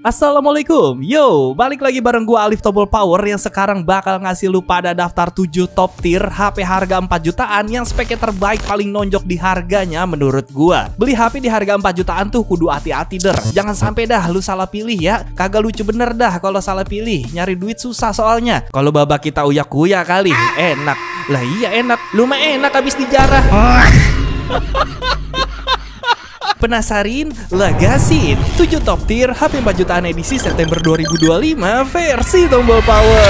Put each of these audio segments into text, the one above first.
Assalamualaikum, yo, balik lagi bareng gua Alif Tobol Power yang sekarang bakal ngasih lu pada daftar 7 top tier HP harga 4 jutaan yang speknya terbaik paling nonjok di harganya menurut gua. Beli HP di harga 4 jutaan tuh kudu hati-hati der, jangan sampai dah lu salah pilih ya. Kagak lucu bener dah kalau salah pilih, nyari duit susah soalnya. Kalau babak kita uyak-uyak kali, enak. Lah iya enak, lu mah enak habis dijarah. Penasarin? Lagasin 7 top tier HP 4 jutaan edisi September 2025 versi Tombol Power.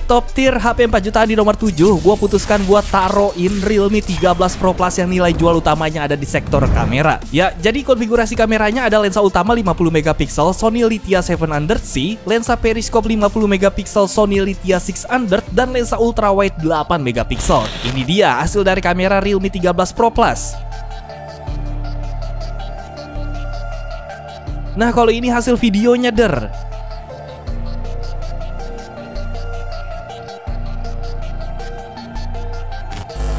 Top tier HP 4 jutaan di nomor 7, gua putuskan buat taruhin Realme 13 Pro Plus yang nilai jual utamanya ada di sektor kamera. Ya, jadi konfigurasi kameranya ada lensa utama 50 megapiksel Sony Lithia 700C, lensa periskop 50 megapiksel Sony Lithia 600 dan lensa ultrawide 8 megapiksel. Ini dia hasil dari kamera Realme 13 Pro Plus. Nah, kalau ini hasil videonya der.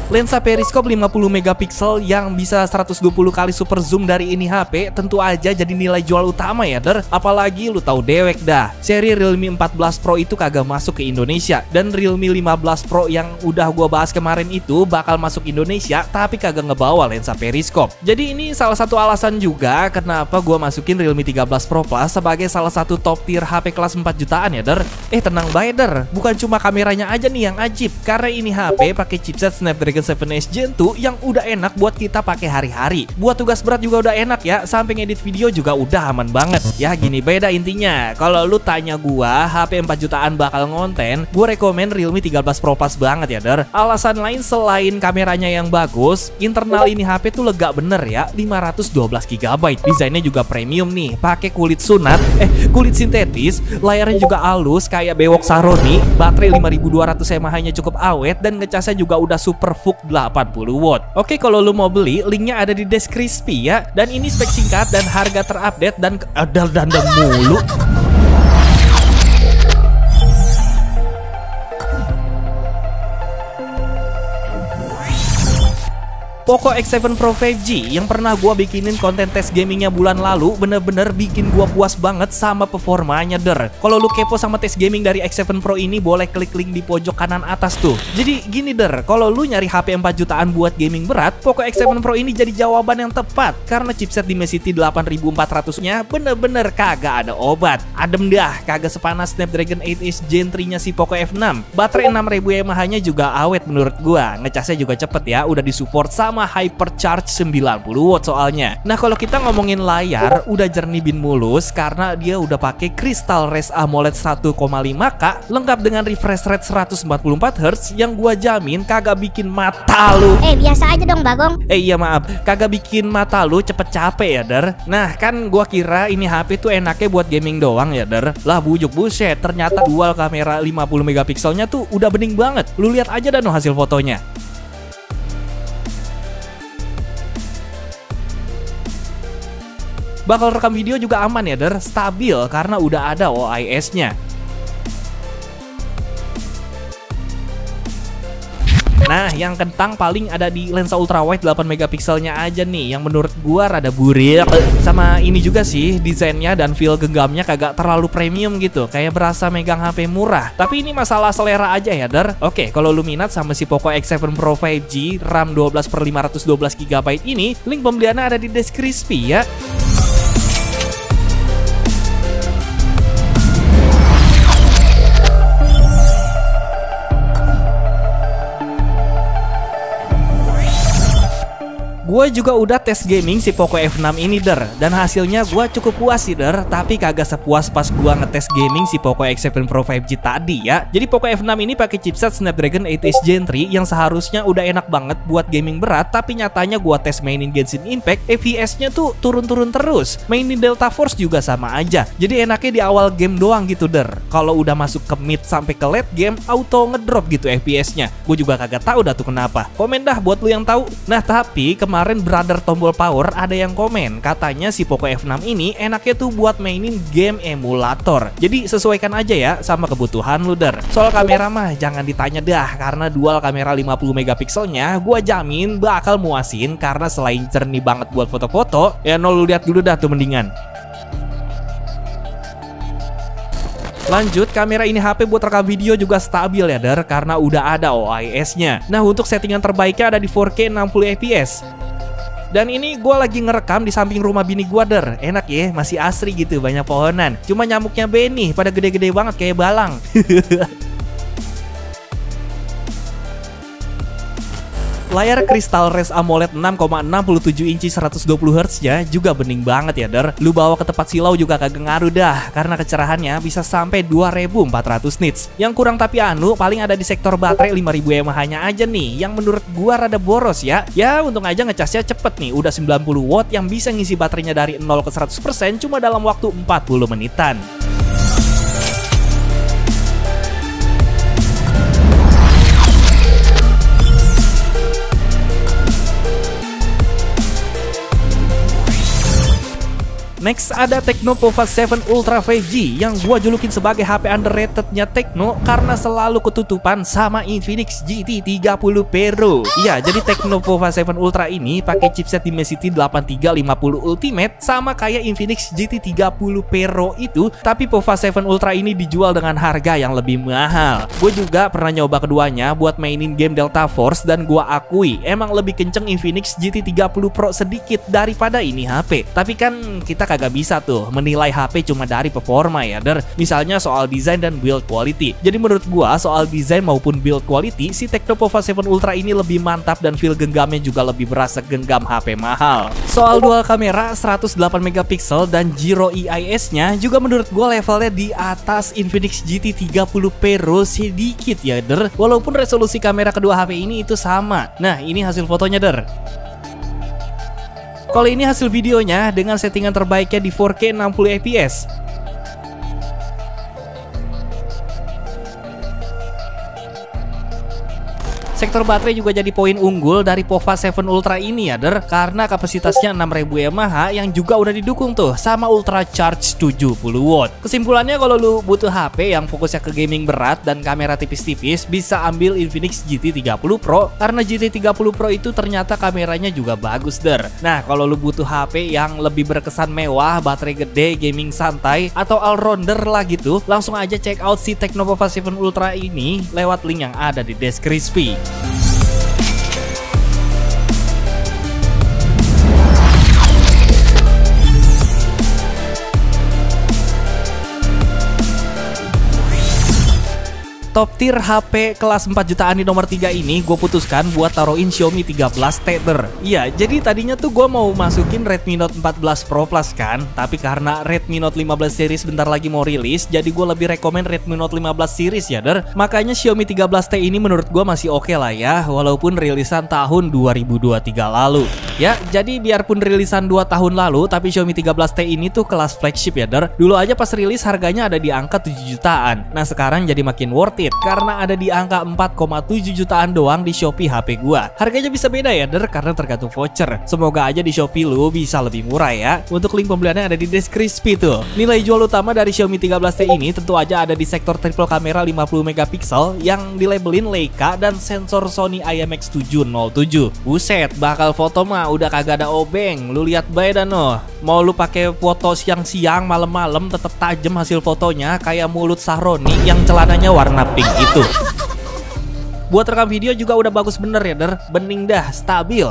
Lensa periskop 50 megapiksel yang bisa 120 kali super zoom dari ini HP tentu aja jadi nilai jual utama ya der. Apalagi lu tahu dewek dah, seri Realme 14 Pro itu kagak masuk ke Indonesia, dan Realme 15 Pro yang udah gua bahas kemarin itu bakal masuk Indonesia tapi kagak ngebawa lensa periskop. Jadi ini salah satu alasan juga kenapa gua masukin Realme 13 Pro Plus sebagai salah satu top tier HP kelas 4 jutaan ya der. Tenang bae der, bukan cuma kameranya aja nih yang ajib, karena ini HP pakai chipset Snapdragon 7S Gen 2 yang udah enak buat kita pakai hari-hari. Buat tugas berat juga udah enak ya, sampai ngedit video juga udah aman banget. Ya gini beda intinya, kalau lu tanya gua HP 4 jutaan bakal ngonten, gua rekomen Realme 13 Pro Plus banget ya der. Alasan lain selain kameranya yang bagus, internal ini HP tuh lega bener ya, 512 GB. Desainnya juga premium nih, pakai kulit sunat, kulit sintetis, layarnya juga halus kayak bewok Saroni, baterai 5200 mAh-nya cukup awet dan ngecasnya juga udah super 80 watt. Oke, kalau lu mau beli, linknya ada di deskripsi ya. Dan ini spek singkat dan harga terupdate dan dandang mulu. Poco X7 Pro 5G yang pernah gua bikinin konten tes gamingnya bulan lalu bener-bener bikin gua puas banget sama performanya der. Kalau lu kepo sama tes gaming dari X7 Pro ini, boleh klik link di pojok kanan atas tuh. Jadi gini der, kalau lu nyari HP 4 jutaan buat gaming berat, Poco X7 Pro ini jadi jawaban yang tepat karena chipset Dimensity 8400-nya bener-bener kagak ada obat. Adem dah, kagak sepanas Snapdragon 8 Gen 3-nya si Poco F6. Baterai 6000 mAh-nya juga awet menurut gua. Ngecasnya juga cepet ya, udah disupport sama Hypercharge 90 watt soalnya. Nah, kalau kita ngomongin layar, udah jernih bin mulus karena dia udah pakai Crystal Res AMOLED 1,5K lengkap dengan refresh rate 144 Hz yang gua jamin kagak bikin mata lu. Biasa aja dong Bagong. Iya maaf, kagak bikin mata lu cepet capek ya der. Nah, kan gua kira ini HP tuh enaknya buat gaming doang ya der. Lah bujuk buset, ternyata dual kamera 50 megapikselnya tuh udah bening banget. Lu lihat aja dan hasil fotonya. Bakal rekam video juga aman ya der, stabil karena udah ada OIS-nya. Nah, yang kentang paling ada di lensa ultrawide 8 megapikselnya aja nih, yang menurut gua rada burik. Sama ini juga sih, desainnya dan feel genggamnya kagak terlalu premium gitu, kayak berasa megang HP murah. Tapi ini masalah selera aja ya der. Oke, kalau lu minat sama si Poco X7 Pro 5G RAM 12/512 GB ini, link pembeliannya ada di deskripsi ya. Gue juga udah tes gaming si Poco F6 ini der, dan hasilnya gue cukup puas sih der, tapi kagak sepuas pas gue ngetes gaming si Poco X7 Pro 5G tadi ya. Jadi Poco F6 ini pakai chipset Snapdragon 8 Gen 3 yang seharusnya udah enak banget buat gaming berat, tapi nyatanya gue tes mainin Genshin Impact, FPS-nya tuh turun-turun terus. Mainin Delta Force juga sama aja. Jadi enaknya di awal game doang gitu der. Kalau udah masuk ke mid sampai ke late game, auto ngedrop gitu FPS-nya. Gue juga kagak tahu dah tuh kenapa. Komen dah buat lu yang tahu. Nah, tapi kemarin kemarin Brother Tombol Power ada yang komen, katanya si Poco F6 ini enaknya tuh buat mainin game emulator. Jadi sesuaikan aja ya sama kebutuhan lu der. Soal kamera mah jangan ditanya dah, karena dual kamera 50 megapikselnya gua jamin bakal muasin, karena selain jernih banget buat foto-foto, ya lu lihat dulu dah tuh mendingan. Lanjut, kamera ini HP buat rekam video juga stabil ya der, karena udah ada OIS-nya. Nah, untuk settingan terbaiknya ada di 4K 60 fps. Dan ini gue lagi ngerekam di samping rumah bini gue der. Enak ya, masih asri gitu, banyak pohonan. Cuma nyamuknya benih, pada gede-gede banget kayak balang. Layar Crystal Res AMOLED 6,67 inci 120 Hz nya juga bening banget ya der. Lu bawa ke tempat silau juga kagak ngaruh dah, karena kecerahannya bisa sampai 2400 nits. Yang kurang tapi paling ada di sektor baterai 5000 mAh nya aja nih, yang menurut gua rada boros ya. Ya untung aja ngecasnya cepet nih, udah 90 watt yang bisa ngisi baterainya dari 0 ke 100% cuma dalam waktu 40 menitan. Next ada Tecno Pova 7 Ultra 5G yang gua julukin sebagai HP underratednya Tecno karena selalu ketutupan sama Infinix GT 30 Pro. Iya, jadi Tecno Pova 7 Ultra ini pakai chipset Dimensity 8350 Ultimate sama kayak Infinix GT 30 Pro itu, tapi Pova 7 Ultra ini dijual dengan harga yang lebih mahal. Gue juga pernah nyoba keduanya buat mainin game Delta Force dan gua akui emang lebih kenceng Infinix GT 30 Pro sedikit daripada ini HP. Tapi kan kita kagak bisa tuh menilai HP cuma dari performa ya der. Misalnya soal desain dan build quality. Jadi menurut gua soal desain maupun build quality si Tecno Pova 7 Ultra ini lebih mantap dan feel genggamnya juga lebih berasa genggam HP mahal. Soal dual kamera 108 megapiksel dan Giro EIS nya juga menurut gua levelnya di atas Infinix GT 30 Pro sedikit ya der. Walaupun resolusi kamera kedua HP ini itu sama. Nah ini hasil fotonya der. Kalau ini hasil videonya dengan settingan terbaiknya di 4K 60 fps. Sektor baterai juga jadi poin unggul dari Pova 7 Ultra ini ya der, karena kapasitasnya 6000 mAh yang juga udah didukung tuh sama Ultra Charge 70 watt. Kesimpulannya kalau lu butuh HP yang fokusnya ke gaming berat dan kamera tipis-tipis, bisa ambil Infinix GT 30 Pro karena GT 30 Pro itu ternyata kameranya juga bagus der. Nah kalau lu butuh HP yang lebih berkesan mewah, baterai gede, gaming santai, atau all-rounder lah gitu, langsung aja check out si Tecno Pova 7 Ultra ini lewat link yang ada di deskripsi. Top tier HP kelas 4 jutaan di nomor 3 ini gue putuskan buat taruhin Xiaomi 13T der. Iya, jadi tadinya tuh gue mau masukin Redmi Note 14 Pro Plus kan, tapi karena Redmi Note 15 series bentar lagi mau rilis, jadi gue lebih rekomen Redmi Note 15 series ya der. Makanya Xiaomi 13T ini menurut gue masih oke lah ya, walaupun rilisan tahun 2023 lalu. Ya, jadi biarpun rilisan 2 tahun lalu, tapi Xiaomi 13T ini tuh kelas flagship ya der. Dulu aja pas rilis harganya ada di angka 7 jutaan. Nah sekarang jadi makin worth it karena ada di angka 4,7 jutaan doang di Shopee HP gua. Harganya bisa beda ya der, karena tergantung voucher. Semoga aja di Shopee lu bisa lebih murah ya. Untuk link pembeliannya ada di deskripsi tuh. Nilai jual utama dari Xiaomi 13T ini tentu aja ada di sektor triple kamera 50 megapiksel yang dilabelin Leica dan sensor Sony IMX707. Buset, bakal foto mah udah kagak ada obeng. Lu lihat bae dah noh. Mau lu pakai foto siang-siang, malam-malam tetap tajam hasil fotonya kayak mulut Sahroni yang celananya warna pink itu. Buat rekam video juga udah bagus bener ya der, bening dah, stabil.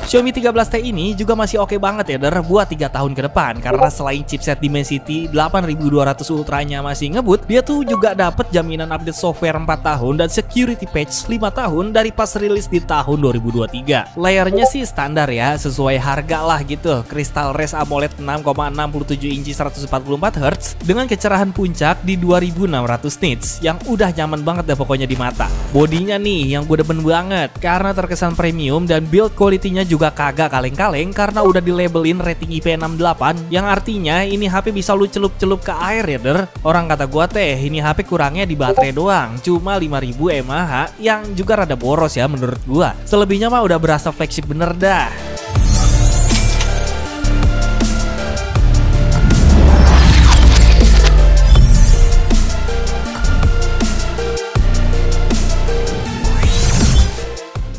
Xiaomi 13T ini juga masih oke banget ya der buat 3 tahun ke depan, karena selain chipset Dimensity 8200 Ultra-nya masih ngebut, dia tuh juga dapet jaminan update software 4 tahun dan security patch 5 tahun dari pas rilis di tahun 2023. Layarnya sih standar ya, sesuai harga lah gitu. Crystal Res AMOLED 6,67 inci 144 Hz dengan kecerahan puncak di 2600 nits yang udah nyaman banget dah pokoknya di mata. Bodinya nih yang gue demen banget karena terkesan premium dan build quality-nya juga juga kagak kaleng-kaleng karena udah dilabelin rating IP68, yang artinya ini HP bisa lu celup-celup ke air ya der. Orang kata gua teh ini HP kurangnya di baterai doang, cuma 5000 mAh yang juga rada boros ya menurut gua. Selebihnya mah udah berasa flagship bener dah.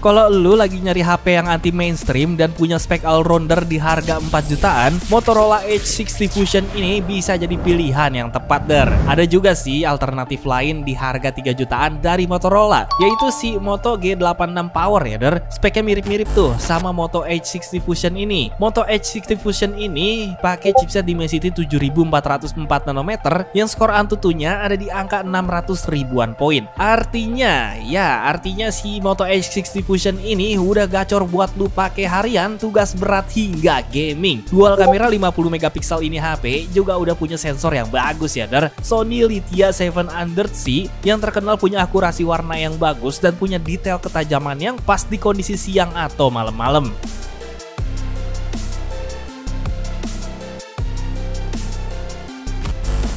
Kalau lu lagi nyari HP yang anti mainstream dan punya spek all-rounder di harga 4 jutaan, Motorola Edge 60 Fusion ini bisa jadi pilihan yang tepat der. Ada juga sih alternatif lain di harga 3 jutaan dari Motorola, yaitu si Moto G86 Power ya der. Speknya mirip-mirip tuh sama Moto Edge 60 Fusion ini. Moto Edge 60 Fusion ini pakai chipset Dimensity 7404 nanometer yang skor Antutunya ada di angka 600 ribuan poin. Artinya si Moto Edge 60 Fusion ini udah gacor buat lu pakai harian, tugas berat hingga gaming. Dual kamera 50 megapiksel ini HP juga udah punya sensor yang bagus ya der. Sony Lithia 700C yang terkenal punya akurasi warna yang bagus dan punya detail ketajaman yang pas di kondisi siang atau malam-malam.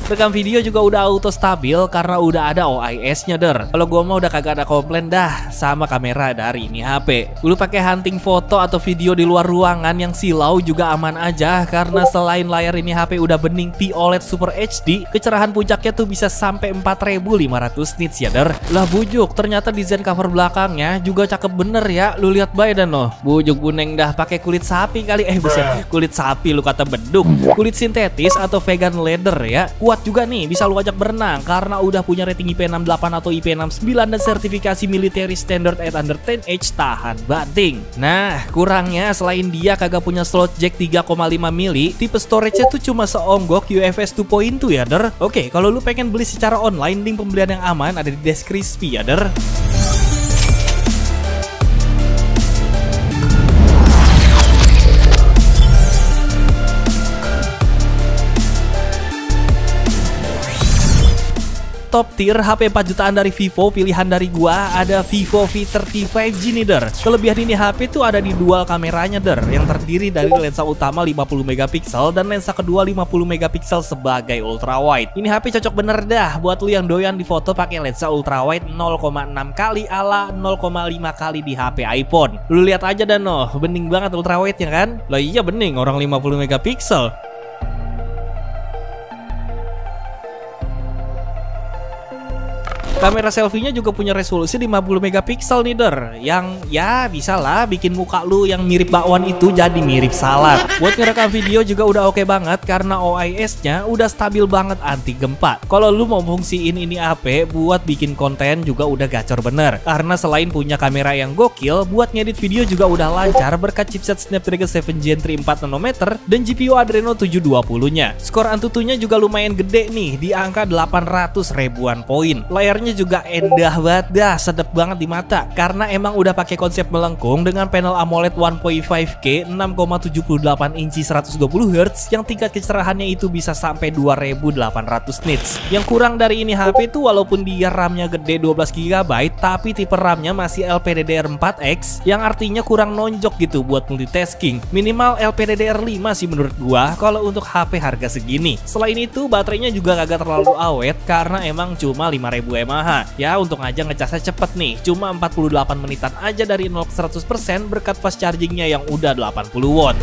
Rekam video juga udah auto stabil karena udah ada OIS-nya der. Kalau gua mau udah kagak ada komplain dah sama kamera dari ini HP. Lu pakai hunting foto atau video di luar ruangan yang silau juga aman aja karena selain layar ini HP udah bening POLED Super HD, kecerahan puncaknya tuh bisa sampai 4500 nits ya der. Lah bujuk, ternyata desain cover belakangnya juga cakep bener ya. Lu lihat bae dan noh. Bujuk buneng dah pakai kulit sapi kali buset. Kulit sapi lu kata beduk. Kulit sintetis atau vegan leather ya. Kuat juga nih, bisa lu ajak berenang karena udah punya rating IP68 atau IP69 dan sertifikasi military standard at under 10H tahan banting. Nah, kurangnya selain dia kagak punya slot jack 3,5 mili, tipe storage-nya tuh cuma seonggok UFS 2.2 ya der. Oke, kalau lu pengen beli secara online, link pembelian yang aman ada di deskripsi ya der. Top tier HP 4 jutaan dari Vivo pilihan dari gua ada Vivo V30 5G nih der. Kelebihan ini HP tuh ada di dual kameranya der, yang terdiri dari lensa utama 50 megapiksel dan lensa kedua 50 megapiksel sebagai ultrawide. Ini HP cocok bener dah buat lu yang doyan di foto pakai lensa ultrawide 0,6 kali ala 0,5 kali di HP iPhone. Lu lihat aja dan noh, bening banget ultrawide ya kan? Lah iya bening, orang 50 megapiksel. Kamera selfie-nya juga punya resolusi 50 megapiksel nih der, yang ya bisa lah bikin muka lu yang mirip bakwan itu jadi mirip salad. Buat ngerekam video juga udah oke banget karena OIS-nya udah stabil banget anti gempa. Kalau lu mau fungsiin ini HP buat bikin konten juga udah gacor bener, karena selain punya kamera yang gokil, buat ngedit video juga udah lancar berkat chipset Snapdragon 7 Gen 3 4 nanometer dan GPU Adreno 720-nya. Skor Antutunya juga lumayan gede nih di angka 800 ribuan poin. Layarnya juga endah banget dah, sedep banget di mata karena emang udah pakai konsep melengkung dengan panel AMOLED 1.5K 6,78 inci 120Hz yang tingkat kecerahannya itu bisa sampai 2800 nits. Yang kurang dari ini HP tuh walaupun dia RAM-nya gede 12GB tapi tipe RAM-nya masih LPDDR4X yang artinya kurang nonjok gitu buat multitasking. Minimal LPDDR5 sih menurut gua kalau untuk HP harga segini. Selain itu baterainya juga kagak terlalu awet karena emang cuma 5000 mAh. Ya untung aja ngecasnya cepet nih, cuma 48 menitan aja dari 0 ke 100% berkat fast chargingnya yang udah 80 watt.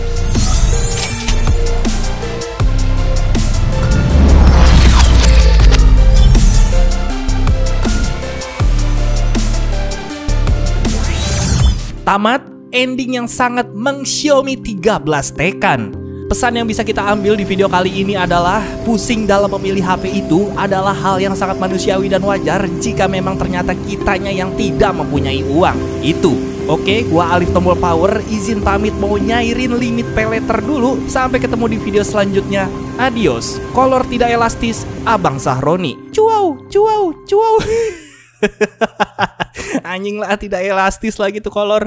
Tamat, ending yang sangat meng-Xiaomi 13 tekan. Pesan yang bisa kita ambil di video kali ini adalah pusing dalam memilih HP itu adalah hal yang sangat manusiawi dan wajar jika memang ternyata kitanya yang tidak mempunyai uang. Itu. Oke, gua Alif Tombol Power izin pamit mau nyairin limit peleter dulu. Sampai ketemu di video selanjutnya. Adios. Kolor tidak elastis, Abang Sahroni. Cuau, cuau, cuau. Anjing lah, tidak elastis lagi tuh kolor.